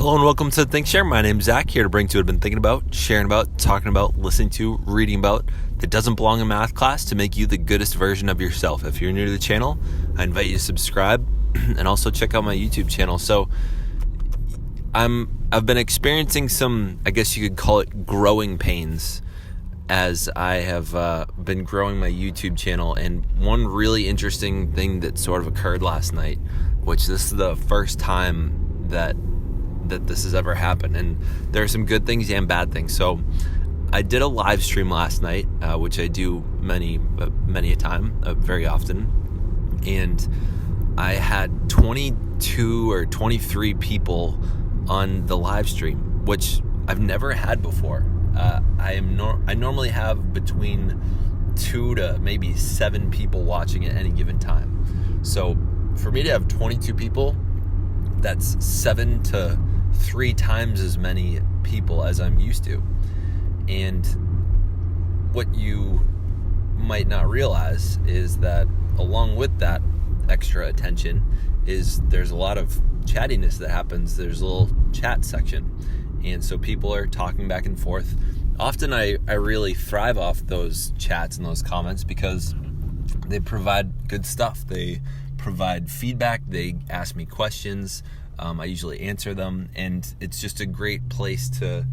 Hello and welcome to Think Share. My name's Zach, here to bring to what I've been thinking about, sharing about, talking about, listening to, reading about that doesn't belong in math class to make you the goodest version of yourself. If you're new to the channel, I invite you to subscribe and also check out my YouTube channel. So I've been experiencing some, I guess you could call it growing pains as I have been growing my YouTube channel. And one really interesting thing that sort of occurred last night, which this is the first time that this has ever happened, and there are some good things and bad things. So I did a live stream last night, which I do many a time, very often, and I had 22 or 23 people on the live stream, which I've never had before. I normally have between 2 to maybe 7 people watching at any given time. So for me to have 22 people, that's 7 to 3 times as many people as I'm used to. And what you might not realize is that along with that extra attention is there's a lot of chattiness that happens. There's a little chat section, and so people are talking back and forth. Often I really thrive off those chats and those comments because they provide good stuff. They provide feedback. They ask me questions. I usually answer them, and it's just a great place to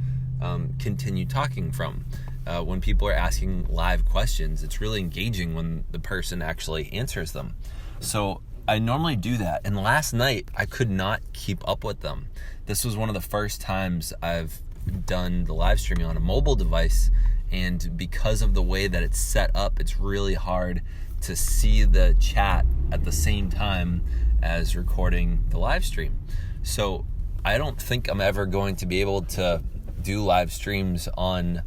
continue talking from. When people are asking live questions, it's really engaging when the person actually answers them. So I normally do that, and last night I could not keep up with them. This was one of the first times I've done the live streaming on a mobile device, and because of the way that it's set up, it's really hard to see the chat at the same time as recording the live stream. So I don't think I'm ever going to be able to do live streams on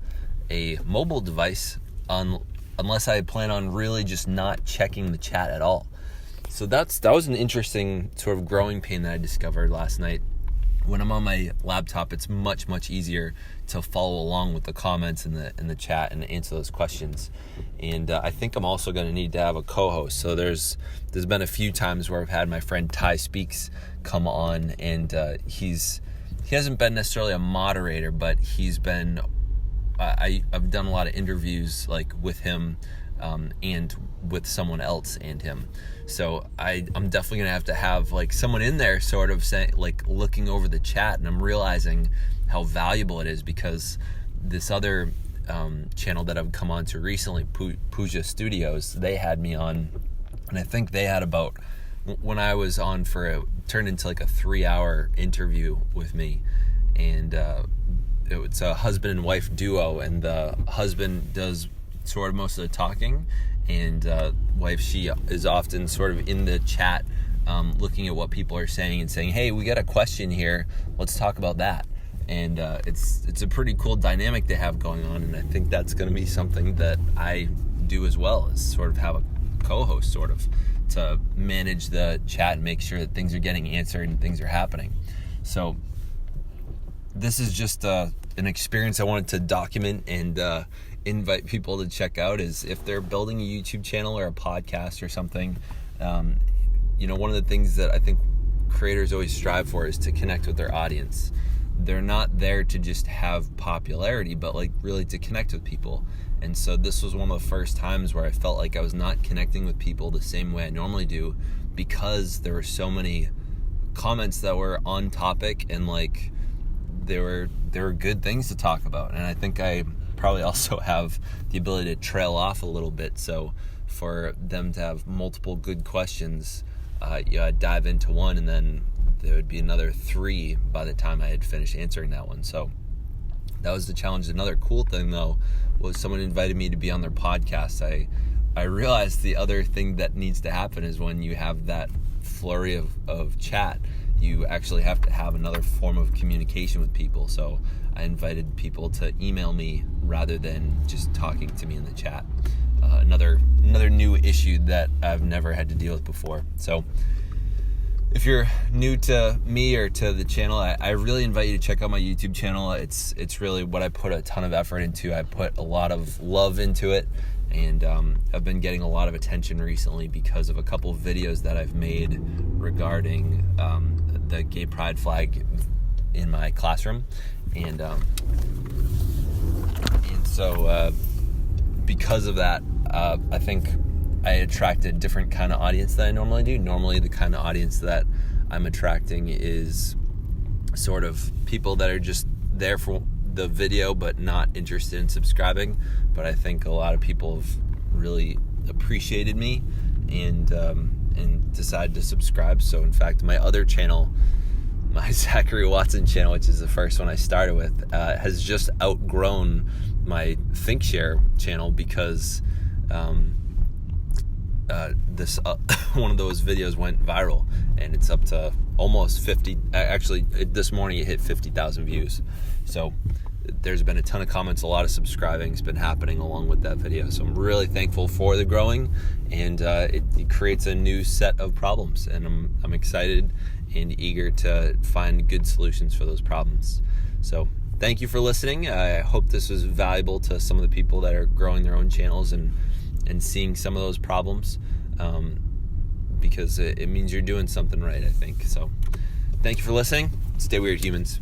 a mobile device unless I plan on really just not checking the chat at all. So that was an interesting sort of growing pain that I discovered last night. When I'm on my laptop, it's much easier to follow along with the comments in the chat and answer those questions. And I think I'm also going to need to have a co-host. So there's been a few times where I've had my friend Ty Speaks come on, and he hasn't been necessarily a moderator, but he's been. I've done a lot of interviews like with him and with someone else and him. So I'm definitely going to have like someone in there sort of saying, like, looking over the chat, and I'm realizing how valuable it is because this other channel that I've come on to recently, Puja Studios, they had me on, and I think they had about, when I was on for it turned into like a 3-hour interview with me, and it's a husband and wife duo, and the husband does sort of most of the talking, and wife, she is often sort of in the chat looking at what people are saying and saying, hey, we got a question here, let's talk about that. And it's a pretty cool dynamic they have going on, and I think that's going to be something that I do as well, is sort of have a co-host sort of to manage the chat and make sure that things are getting answered and things are happening. So this is just an experience I wanted to document and invite people to check out. Is if they're building a YouTube channel or a podcast or something, one of the things that I think creators always strive for is to connect with their audience. They're not there to just have popularity, but like really to connect with people. And so this was one of the first times where I felt like I was not connecting with people the same way I normally do, because there were so many comments that were on topic, and like there were good things to talk about. And I think I probably also have the ability to trail off a little bit. So for them to have multiple good questions, I'd dive into one, and then there would be another 3 by the time I had finished answering that one. So that was the challenge. Another cool thing, though, was someone invited me to be on their podcast. I realized the other thing that needs to happen is when you have that flurry of chat, you actually have to have another form of communication with people. So I invited people to email me rather than just talking to me in the chat. Another new issue that I've never had to deal with before. So if you're new to me or to the channel, I really invite you to check out my YouTube channel. It's really what I put a ton of effort into. I put a lot of love into it, and I've been getting a lot of attention recently because of a couple of videos that I've made regarding the gay pride flag in my classroom, and so because of that, I think I attract a different kind of audience than I normally do. Normally, the kind of audience that I'm attracting is sort of people that are just there for the video but not interested in subscribing. But I think a lot of people have really appreciated me and decided to subscribe. So in fact, my other channel, my Zachary Watson channel, which is the first one I started with, has just outgrown my ThinkShare channel because this one of those videos went viral, and it's up to almost 50. Actually, this morning it hit 50,000 views. So there's been a ton of comments, a lot of subscribing has been happening along with that video. So I'm really thankful for the growing, and it creates a new set of problems, and I'm excited and eager to find good solutions for those problems. So thank you for listening. I hope this was valuable to some of the people that are growing their own channels and seeing some of those problems, because it means you're doing something right, I think. So thank you for listening. Stay weird, humans.